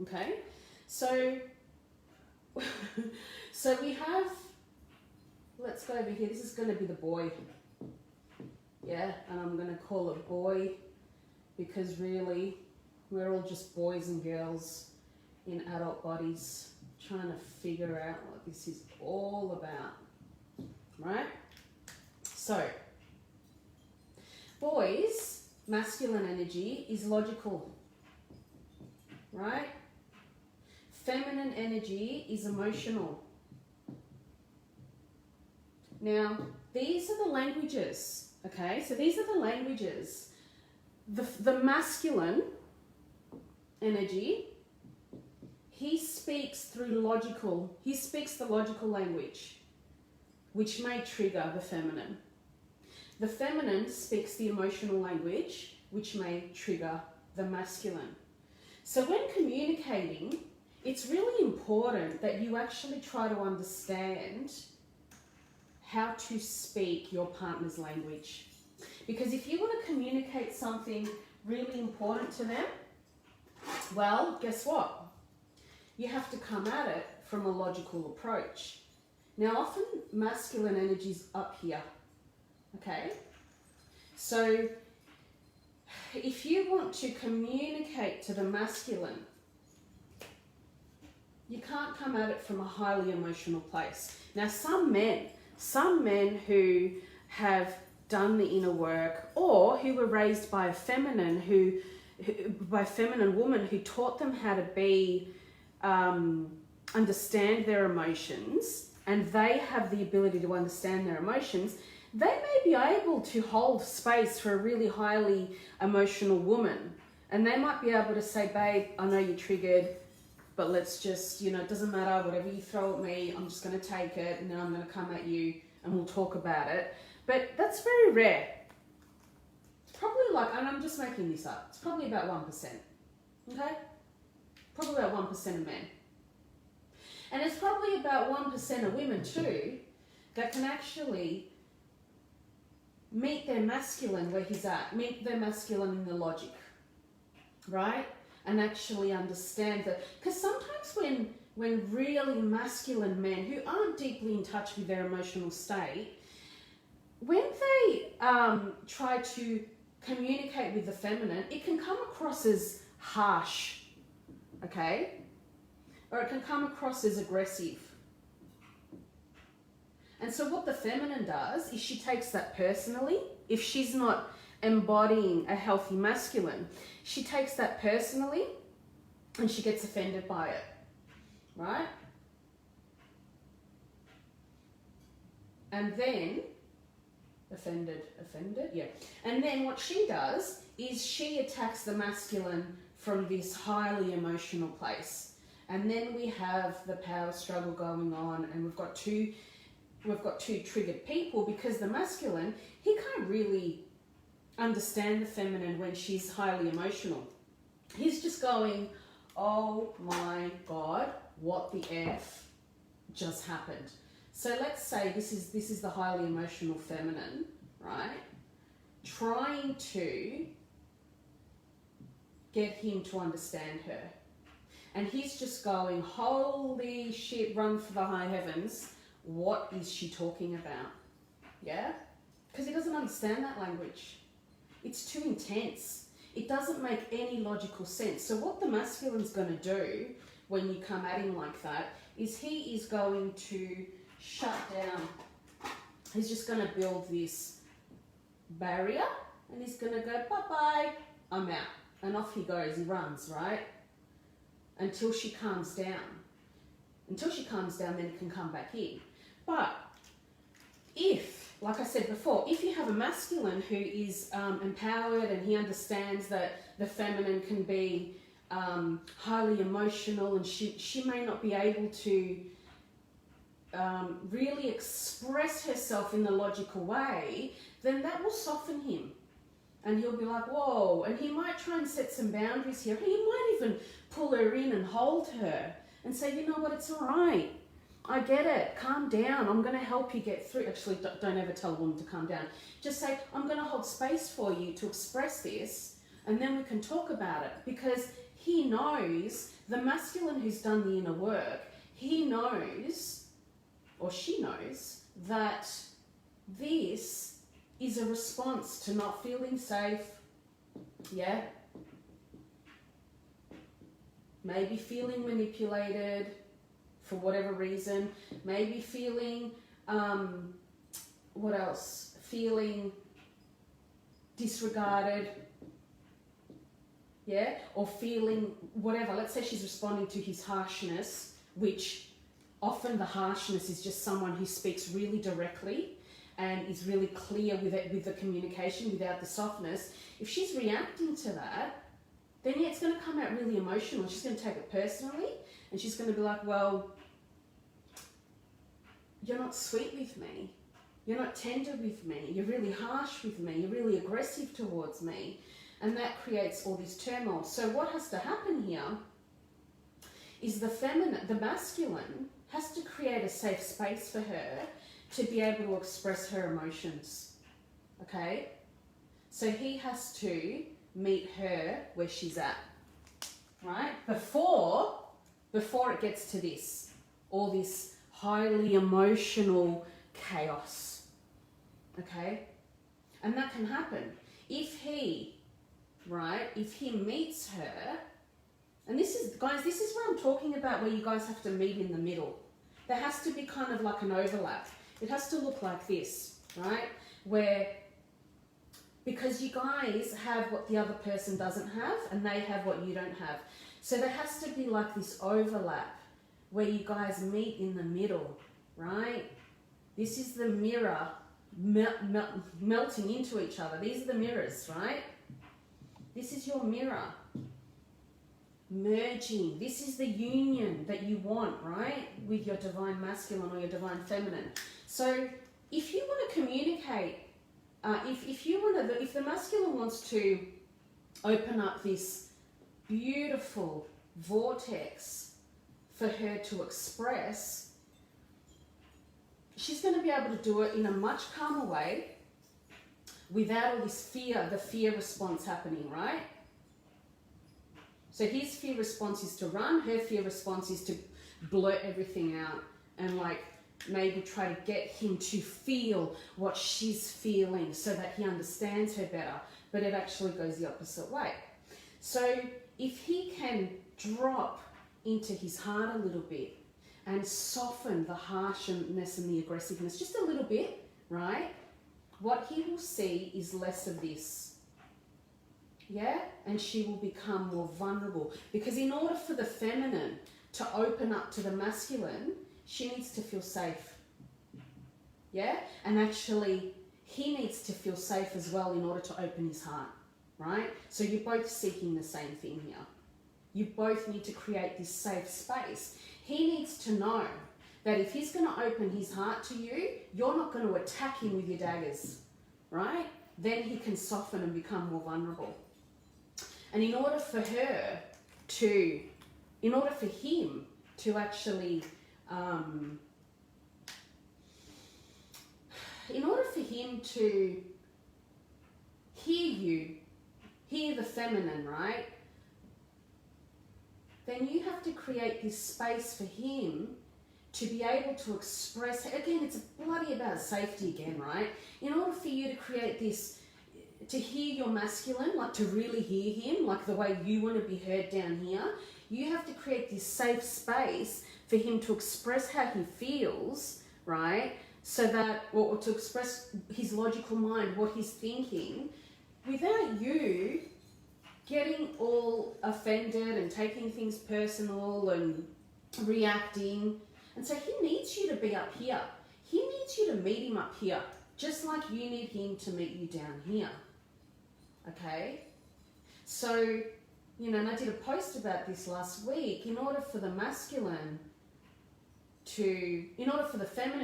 Okay, so so we have, let's go over here, this is going to be the boy, yeah, and I'm going to call it boy because really we're all just boys and girls in adult bodies trying to figure out what this is all about, right? So boys, masculine energy is logical, right? Feminine energy is emotional. Now, these are the languages, okay? So these are the languages. The masculine energy, he speaks through he speaks the logical language, which may trigger the feminine. The feminine speaks the emotional language, which may trigger the masculine. So when communicating, it's really important that you actually try to understand how to speak your partner's language. Because if you want to communicate something really important to them, well, guess what? You have to come at it from a logical approach. Now, often masculine energy's up here, okay? So if you want to communicate to the masculine, you can't come at it from a highly emotional place. Now, some men who have done the inner work, or who were raised by a feminine woman who taught them how to be, understand their emotions, and they have the ability to understand their emotions, they may be able to hold space for a really highly emotional woman. And they might be able to say, babe, I know you're triggered, but let's just, it doesn't matter, whatever you throw at me, I'm just going to take it, and then I'm going to come at you and we'll talk about it. But that's very rare. It's probably and I'm just making this up, it's probably about 1%, okay? Probably about 1% of men. And it's probably about 1% of women too that can actually meet their masculine where he's at, meet their masculine in the logic, right? And actually understand that. Because sometimes when really masculine men who aren't deeply in touch with their emotional state, when they try to communicate with the feminine, it can come across as harsh, okay? Or it can come across as aggressive. And so what the feminine does is she takes that personally. If she's not embodying a healthy masculine, she takes that personally and she gets offended by it, right? And then, offended, yeah. And then what she does is she attacks the masculine from this highly emotional place. And then we have the power struggle going on, and we've got two triggered people, because the masculine, he can't really understand the feminine when she's highly emotional. He's just going, oh my God, what the F just happened? So let's say this is the highly emotional feminine, right? Trying to get him to understand her. And he's just going, holy shit, run for the high heavens. What is she talking about? Yeah? Because he doesn't understand that language. It's too intense. It doesn't make any logical sense. So what the masculine's going to do when you come at him like that is he is going to shut down. He's just going to build this barrier, and he's going to go, bye-bye, I'm out. And off he goes, he runs, right? Until she calms down. Until she calms down, then he can come back in. But if, like I said before, if you have a masculine who is empowered and he understands that the feminine can be highly emotional, and she may not be able to really express herself in the logical way, then that will soften him. And he'll be like, whoa, and he might try and set some boundaries here. He might even pull her in and hold her and say, you know what, it's all right. I get it. Calm down. I'm going to help you get through. Actually, don't ever tell a woman to calm down. Just say, I'm going to hold space for you to express this, and then we can talk about it. Because he knows, the masculine who's done the inner work, he knows, or she knows, that this is a response to not feeling safe, yeah? Maybe feeling manipulated for whatever reason, maybe feeling, what else? Feeling disregarded, yeah? Or feeling whatever. Let's say she's responding to his harshness, which often the harshness is just someone who speaks really directly and is really clear with the communication without the softness. If she's reacting to that, then yeah, it's going to come out really emotional. She's going to take it personally, and she's going to be like, well, you're not sweet with me. You're not tender with me. You're really harsh with me. You're really aggressive towards me. And that creates all this turmoil. So what has to happen here is the masculine has to create a safe space for her to be able to express her emotions, okay? So he has to meet her where she's at, right? Before it gets to this, all this highly emotional chaos, okay? And that can happen. If he meets her, and this is, guys, this is what I'm talking about, where you guys have to meet in the middle. There has to be kind of like an overlap. It has to look like this, right? Where, because you guys have what the other person doesn't have, and they have what you don't have. So there has to be like this overlap where you guys meet in the middle, right? This is the mirror melting into each other. These are the mirrors, right? This is your mirror merging. This is the union that you want, right? With your divine masculine or your divine feminine. So if you want to communicate, if the masculine wants to open up this beautiful vortex for her to express, she's going to be able to do it in a much calmer way without all this fear, the fear response happening, right? So his fear response is to run, her fear response is to blurt everything out and like maybe try to get him to feel what she's feeling so that he understands her better, but it actually goes the opposite way. So if he can drop into his heart a little bit and soften the harshness and the aggressiveness just a little bit, right? What he will see is less of this. Yeah? And she will become more vulnerable. Because in order for the feminine to open up to the masculine, she needs to feel safe. Yeah? And actually, he needs to feel safe as well in order to open his heart. Right? So you're both seeking the same thing here. You both need to create this safe space. He needs to know that if he's going to open his heart to you, you're not going to attack him with your daggers. Right? Then he can soften and become more vulnerable. And in order for him to actually, in order for him to hear you, hear the feminine, right? Then you have to create this space for him to be able to express, again, it's bloody about safety again, right? In order for you to create this, to hear your masculine, like to really hear him, like the way you want to be heard down here, you have to create this safe space for him to express how he feels, right? So that, or to express his logical mind, what he's thinking, without you getting all offended and taking things personal and reacting. And so he needs you to be up here. He needs you to meet him up here, just like you need him to meet you down here. Okay? So, you know, and I did a post about this last week. In order for the feminine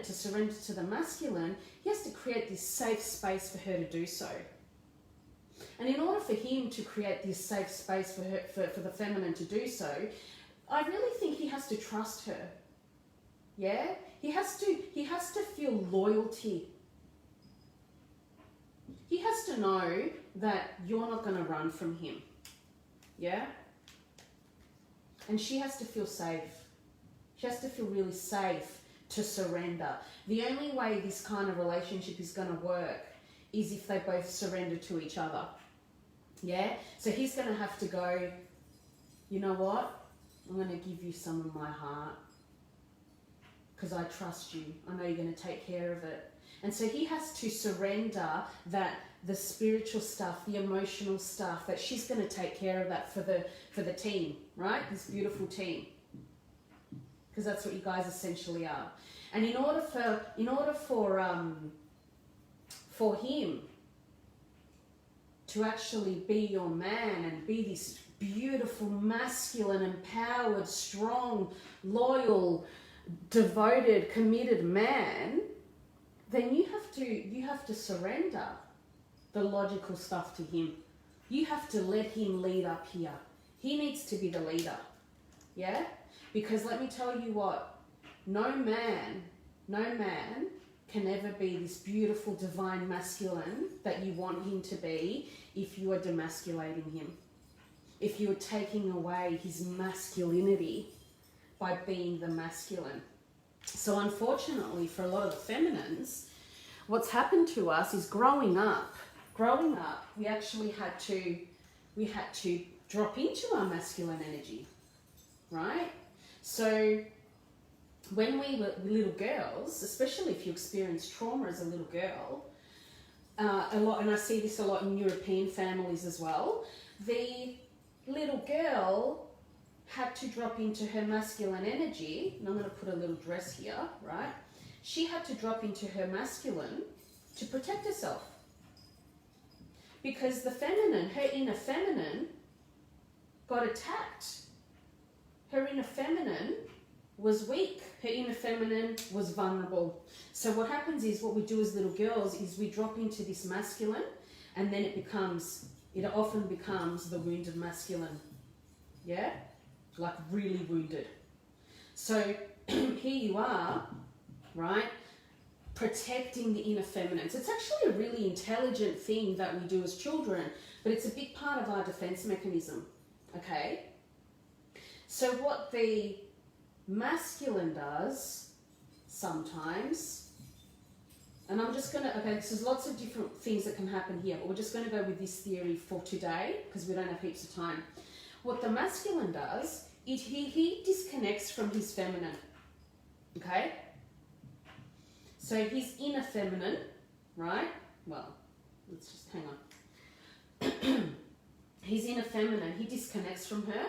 to surrender to the masculine, he has to create this safe space for her to do so. And in order for him to create this safe space for her, for the feminine to do so, I really think he has to trust her. Yeah? He has to feel loyalty. He has to know that you're not going to run from him. Yeah? And she has to feel safe. She has to feel really safe to surrender. The only way this kind of relationship is going to work is if they both surrender to each other. Yeah? So he's going to have to go, you know what? I'm going to give you some of my heart because I trust you. I know you're going to take care of it. And so he has to surrender that the spiritual stuff, the emotional stuff, that she's going to take care of that for the team, right? This beautiful team. Because that's what you guys essentially are. And in order for him to actually be your man and be this beautiful, masculine, empowered, strong, loyal, devoted, committed man, then you have to surrender the logical stuff to him. You have to let him lead up here. He needs to be the leader. Yeah? Because let me tell you what, no man can ever be this beautiful divine masculine that you want him to be if you are demasculating him. If you are taking away his masculinity by being the masculine. So unfortunately for a lot of the feminines, what's happened to us is growing up, we actually had to drop into our masculine energy, right? So when we were little girls, especially if you experience trauma as a little girl, a lot, and I see this a lot in European families as well, the little girl had to drop into her masculine energy, and I'm going to put a little dress here, right? She had to drop into her masculine to protect herself. Because the feminine, her inner feminine, got attacked. Her inner feminine was weak. Her inner feminine was vulnerable. So what happens is, what we do as little girls is we drop into this masculine, and then it often becomes the wounded masculine. Yeah? Like really wounded. So here you are, right? Protecting the inner feminine. So it's actually a really intelligent thing that we do as children, but it's a big part of our defense mechanism. Okay? So what the masculine does sometimes, and I'm just going to, okay, so there's lots of different things that can happen here, but we're just going to go with this theory for today because we don't have heaps of time. What the masculine does is he disconnects from his feminine. Okay? So his inner feminine, right? Well, let's just hang on. His inner feminine, he disconnects from her,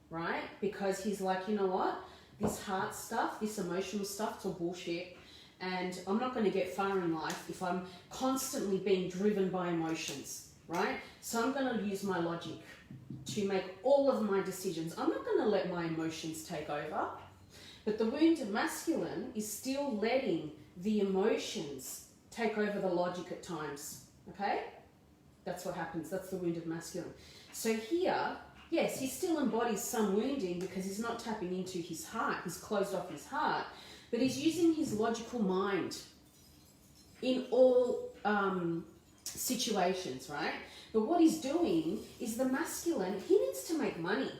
right? Because he's like, you know what? This heart stuff, this emotional stuff, it's all bullshit. And I'm not going to get far in life if I'm constantly being driven by emotions, right? So I'm going to use my logic to make all of my decisions. I'm not going to let my emotions take over. But the wounded masculine is still letting the emotions take over the logic at times, okay? That's what happens. That's the wounded masculine. So here, yes, he still embodies some wounding because he's not tapping into his heart. He's closed off his heart. But he's using his logical mind in all situations, right? But what he's doing is the masculine, he needs to make money.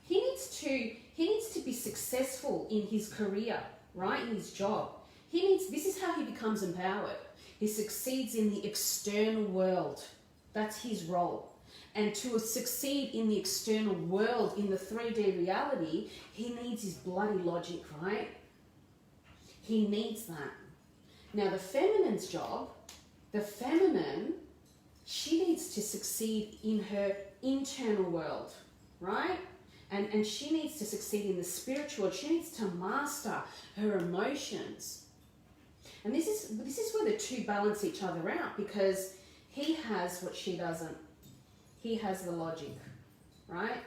He needs to be successful in his career, right? In his job. This is how he becomes empowered. He succeeds in the external world. That's his role. And to succeed in the external world, in the 3D reality, he needs his bloody logic, right? He needs that. Now the feminine's job, she needs to succeed in her internal world, right? And she needs to succeed in the spiritual world. She needs to master her emotions. And this is where the two balance each other out, because he has what she doesn't. He has the logic, right?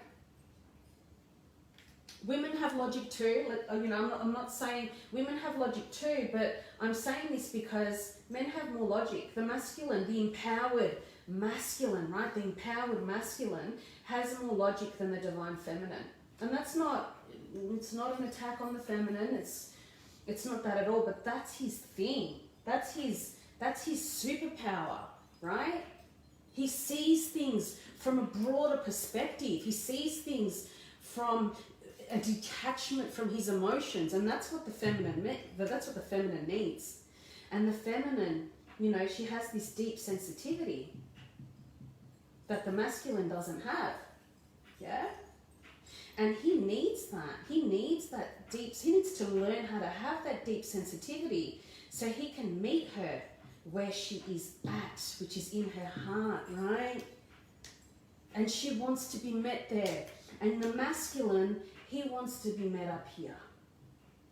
Women have logic too. I'm not saying women have logic too, but I'm saying this because men have more logic. The masculine, the empowered masculine, right? The empowered masculine has more logic than the divine feminine. And it's not an attack on the feminine. It's not that at all, but that's his thing. That's his superpower, right? He sees things from a broader perspective. He sees things from a detachment from his emotions, and that's what the feminine needs. And the feminine, you know, she has this deep sensitivity that the masculine doesn't have. Yeah? And he needs that. He needs to learn how to have that deep sensitivity so he can meet her where she is at, which is in her heart, right? And she wants to be met there. And the masculine, he wants to be met up here.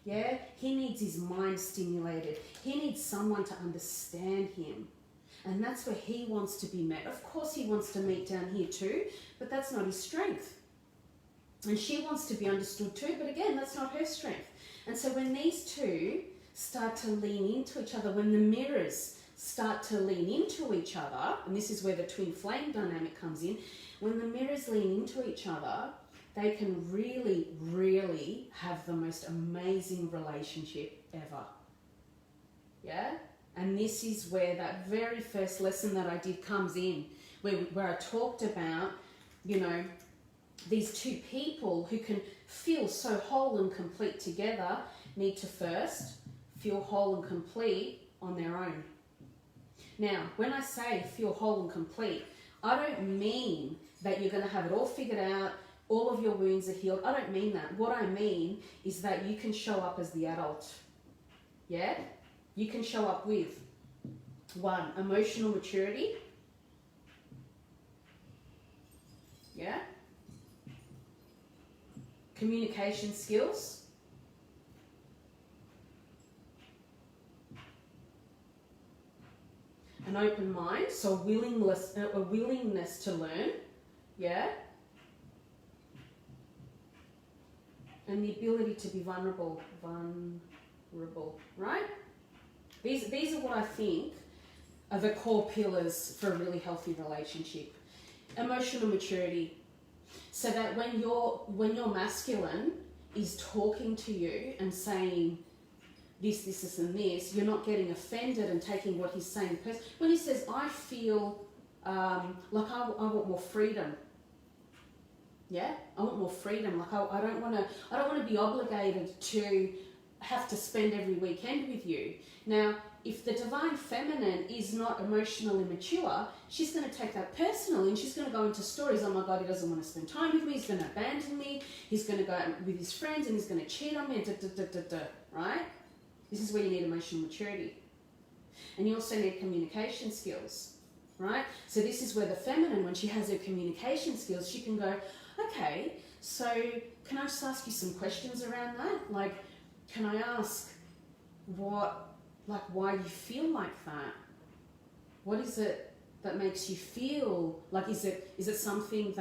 Yeah? He needs his mind stimulated. He needs someone to understand him. And that's where he wants to be met. Of course he wants to meet down here too, but that's not his strength. And she wants to be understood too, but again, that's not her strength. And so when these two start to lean into each other, when the mirrors start to lean into each other, and this is where the twin flame dynamic comes in, when the mirrors lean into each other, they can really, really have the most amazing relationship ever. Yeah? And this is where that very first lesson that I did comes in, where I talked about, you know, these two people who can feel so whole and complete together need to first feel whole and complete on their own. Now, when I say feel whole and complete, I don't mean that you're going to have it all figured out, all of your wounds are healed. I don't mean that. What I mean is that you can show up as the adult. Yeah? You can show up with 1, emotional maturity. Yeah? Communication skills. An open mind, so a willingness to learn. Yeah? And the ability to be vulnerable, right? These are what I think are the core pillars for a really healthy relationship. Emotional maturity, so that when your masculine is talking to you and saying this, and this, you're not getting offended and taking what he's saying personally. When he says, I feel like I want more freedom. Yeah, I want more freedom. Like I don't want to be obligated to have to spend every weekend with you. Now, if the divine feminine is not emotionally mature, she's going to take that personally, and she's going to go into stories. Oh my God, he doesn't want to spend time with me. He's going to abandon me. He's going to go out with his friends, and he's going to cheat on me. Right? This is where you need emotional maturity, and you also need communication skills. Right? So this is where the feminine, when she has her communication skills, she can go, okay, so can I just ask you some questions around that? Like, can I ask why you feel like that? What is it that makes you feel like, is there something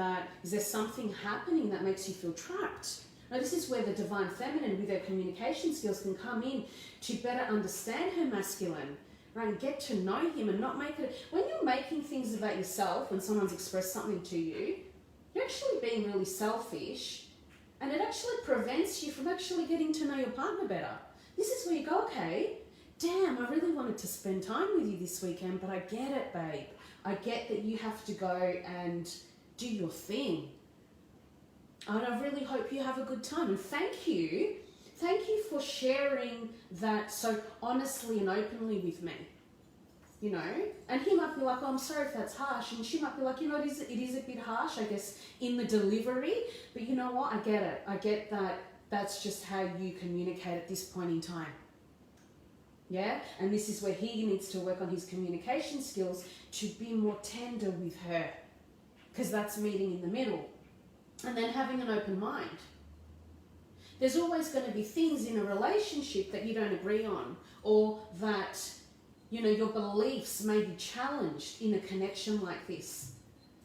happening that makes you feel trapped? Now, this is where the divine feminine with her communication skills can come in to better understand her masculine, right? And get to know him and not make it, when you're making things about yourself, when someone's expressed something to you, you're actually being really selfish, and it actually prevents you from actually getting to know your partner better. This is where you go, okay, damn, I really wanted to spend time with you this weekend, but I get it, babe. I get that you have to go and do your thing. And I really hope you have a good time. And thank you for sharing that so honestly and openly with me. You know, and he might be like, oh, I'm sorry if that's harsh. And she might be like, you know, it is a bit harsh, I guess, in the delivery. But you know what? I get it. I get that that's just how you communicate at this point in time. Yeah? And this is where he needs to work on his communication skills to be more tender with her. Because that's meeting in the middle. And then having an open mind. There's always going to be things in a relationship that you don't agree on, or that, you know, your beliefs may be challenged in a connection like this.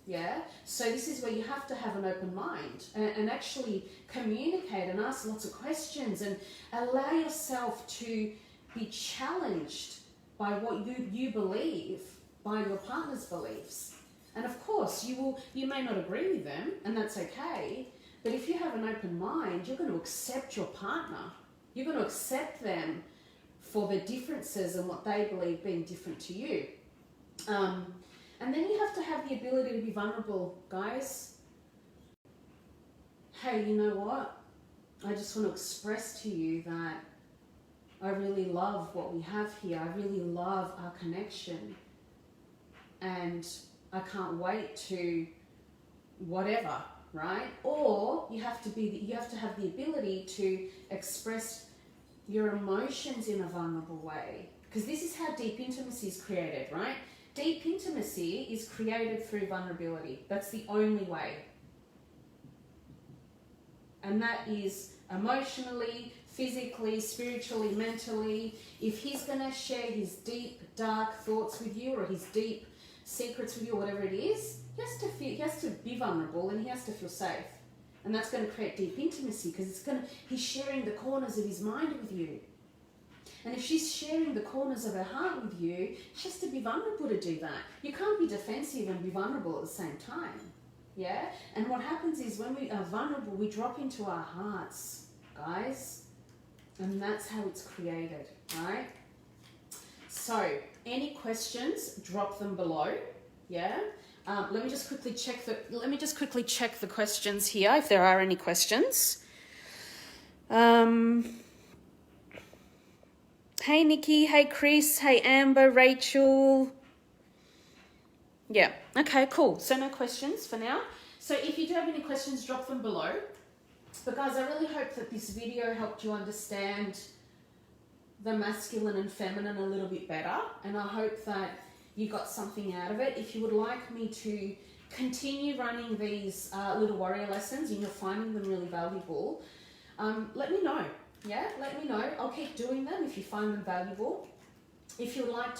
Yeah? So this is where you have to have an open mind and actually communicate and ask lots of questions and allow yourself to be challenged by what you believe, by your partner's beliefs. And of course, you may not agree with them, and that's okay. But if you have an open mind, you're going to accept your partner. You're going to accept them for their differences and what they believe being different to you. And then you have to have the ability to be vulnerable, guys. hey, you know what? I just want to express to you that I really love what we have here. I really love our connection. And I can't wait to whatever, right? Or you have to have the ability to express your emotions in a vulnerable way. Because this is how deep intimacy is created, right? Deep intimacy is created through vulnerability. That's the only way. And that is emotionally, physically, spiritually, mentally. If he's going to share his deep, dark thoughts with you, or his deep secrets with you, or whatever it is, he has to be vulnerable, and he has to feel safe. And that's going to create deep intimacy, because he's sharing the corners of his mind with you. And if she's sharing the corners of her heart with you, she has to be vulnerable to do that. You can't be defensive and be vulnerable at the same time. Yeah? And what happens is when we are vulnerable, we drop into our hearts, guys. And that's how it's created, right? So, any questions, drop them below. Yeah? Let me just quickly check the questions here, if there are any questions. Hey Nikki, hey Chris, hey Amber, Rachel. Yeah, okay, cool. So no questions for now. So if you do have any questions, drop them below. But guys, I really hope that this video helped you understand the masculine and feminine a little bit better. And I hope that you got something out of it. If you would like me to continue running these little warrior lessons and you're finding them really valuable, let me know. Yeah, let me know. I'll keep doing them if you find them valuable. If you would like